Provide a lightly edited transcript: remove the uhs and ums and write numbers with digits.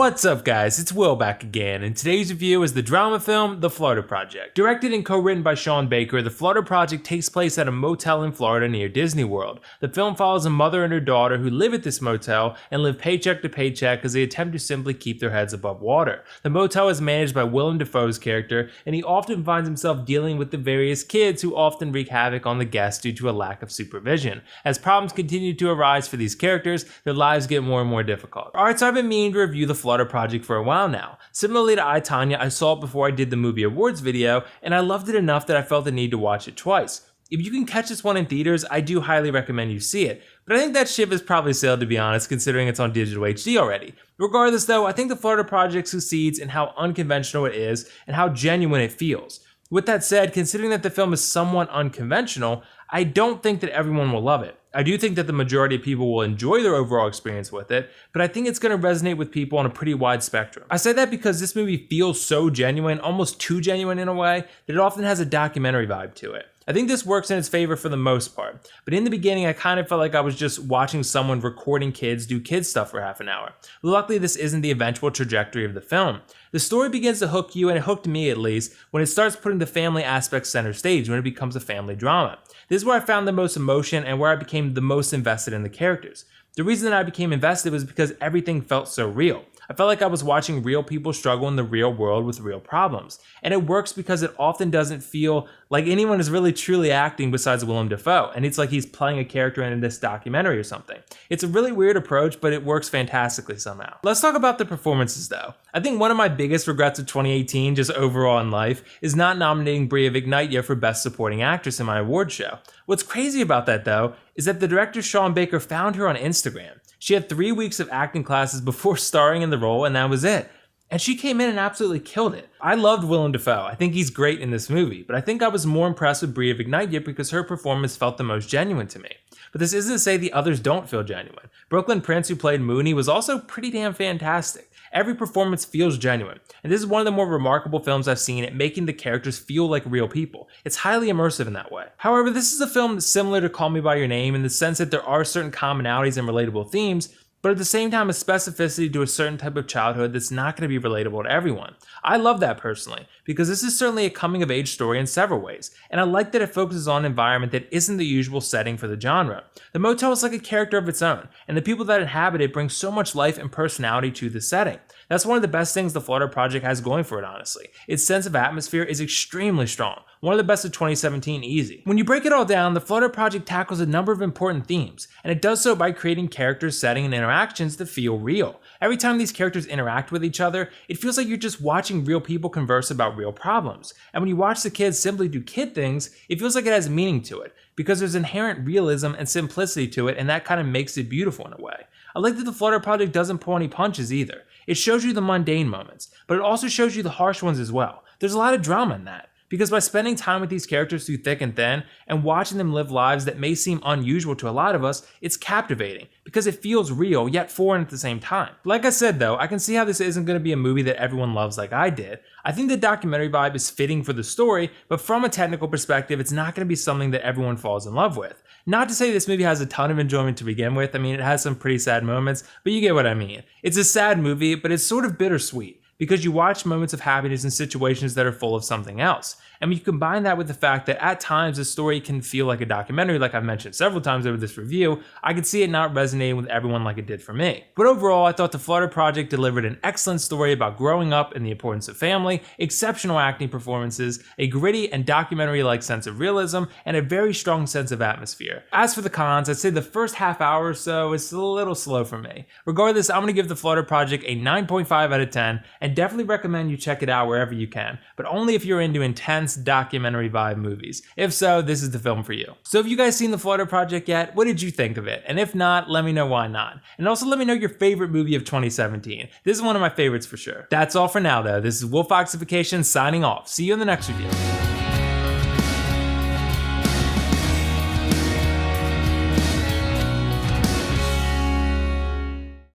What's up guys, it's Will back again, and today's review is the drama film, The Florida Project. Directed and co-written by Sean Baker, The Florida Project takes place at a motel in Florida near Disney World. The film follows a mother and her daughter who live at this motel and live paycheck to paycheck as they attempt to simply keep their heads above water. The motel is managed by Willem Dafoe's character, and he often finds himself dealing with the various kids who often wreak havoc on the guests due to a lack of supervision. As problems continue to arise for these characters, their lives get more and more difficult. Alright, so I've been meaning to review The Florida Project for a while now. Similarly to I, Tonya, I saw it before I did the movie awards video, and I loved it enough that I felt the need to watch it twice. If you can catch this one in theaters, I do highly recommend you see it, but I think that ship has probably sailed, to be honest, considering it's on digital HD already. Regardless though, I think The Florida Project succeeds in how unconventional it is and how genuine it feels. With that said, considering that the film is somewhat unconventional, I don't think that everyone will love it. I do think that the majority of people will enjoy their overall experience with it, but I think it's going to resonate with people on a pretty wide spectrum. I say that because this movie feels so genuine, almost too genuine in a way, that it often has a documentary vibe to it. I think this works in its favor for the most part, but in the beginning I kind of felt like I was just watching someone recording kids do kid stuff for half an hour. Luckily this isn't the eventual trajectory of the film. The story begins to hook you, and it hooked me at least, when it starts putting the family aspect center stage, when it becomes a family drama. This is where I found the most emotion and where I became the most invested in the characters. The reason that I became invested was because everything felt so real. I felt like I was watching real people struggle in the real world with real problems. And it works because it often doesn't feel like anyone is really truly acting besides Willem Dafoe, and it's like he's playing a character in this documentary or something. It's a really weird approach, but it works fantastically somehow. Let's talk about the performances though. I think one of my biggest regrets of 2018, just overall in life, is not nominating Bria Vinaite for Best Supporting Actress in my award show. What's crazy about that though, is that the director Sean Baker found her on Instagram. She had 3 weeks of acting classes before starring in the role, and that was it. And she came in and absolutely killed it. I loved Willem Dafoe. I think he's great in this movie, but I think I was more impressed with Bria Vinaite because her performance felt the most genuine to me. But this isn't to say the others don't feel genuine. Brooklynn Prince, who played Mooney, was also pretty damn fantastic. Every performance feels genuine, and this is one of the more remarkable films I've seen at making the characters feel like real people. It's highly immersive in that way. However, this is a film that's similar to Call Me By Your Name in the sense that there are certain commonalities and relatable themes, but at the same time a specificity to a certain type of childhood that's not going to be relatable to everyone. I love that personally, because this is certainly a coming-of-age story in several ways, and I like that it focuses on an environment that isn't the usual setting for the genre. The motel is like a character of its own, and the people that inhabit it bring so much life and personality to the setting. That's one of the best things The Florida Project has going for it, honestly. Its sense of atmosphere is extremely strong, one of the best of 2017 easy. When you break it all down, The Florida Project tackles a number of important themes, and it does so by creating characters, setting, and interactions that feel real. Every time these characters interact with each other, it feels like you're just watching real people converse about real problems. And when you watch the kids simply do kid things, it feels like it has meaning to it, because there's inherent realism and simplicity to it, and that kind of makes it beautiful in a way. I like that The Florida Project doesn't pull any punches either. It shows you the mundane moments, but it also shows you the harsh ones as well. There's a lot of drama in that, because by spending time with these characters through thick and thin, and watching them live lives that may seem unusual to a lot of us, it's captivating, because it feels real, yet foreign at the same time. Like I said though, I can see how this isn't going to be a movie that everyone loves like I did. I think the documentary vibe is fitting for the story, but from a technical perspective, it's not going to be something that everyone falls in love with. Not to say this movie has a ton of enjoyment to begin with. I mean, it has some pretty sad moments, but you get what I mean. It's a sad movie, but it's sort of bittersweet, because you watch moments of happiness in situations that are full of something else. And when you combine that with the fact that at times the story can feel like a documentary, like I've mentioned several times over this review, I could see it not resonating with everyone like it did for me. But overall, I thought The Florida Project delivered an excellent story about growing up and the importance of family, exceptional acting performances, a gritty and documentary-like sense of realism, and a very strong sense of atmosphere. As for the cons, I'd say the first half hour or so is a little slow for me. Regardless, I'm going to give The Florida Project a 9.5 out of 10, and definitely recommend you check it out wherever you can, but only if you're into intense documentary vibe movies. If so, this is the film for you. So have you guys seen The Florida Project yet? What did you think of it? And if not, let me know why not. And also let me know your favorite movie of 2017. This is one of my favorites for sure. That's all for now though. This is WillFoxification signing off. See you in the next review.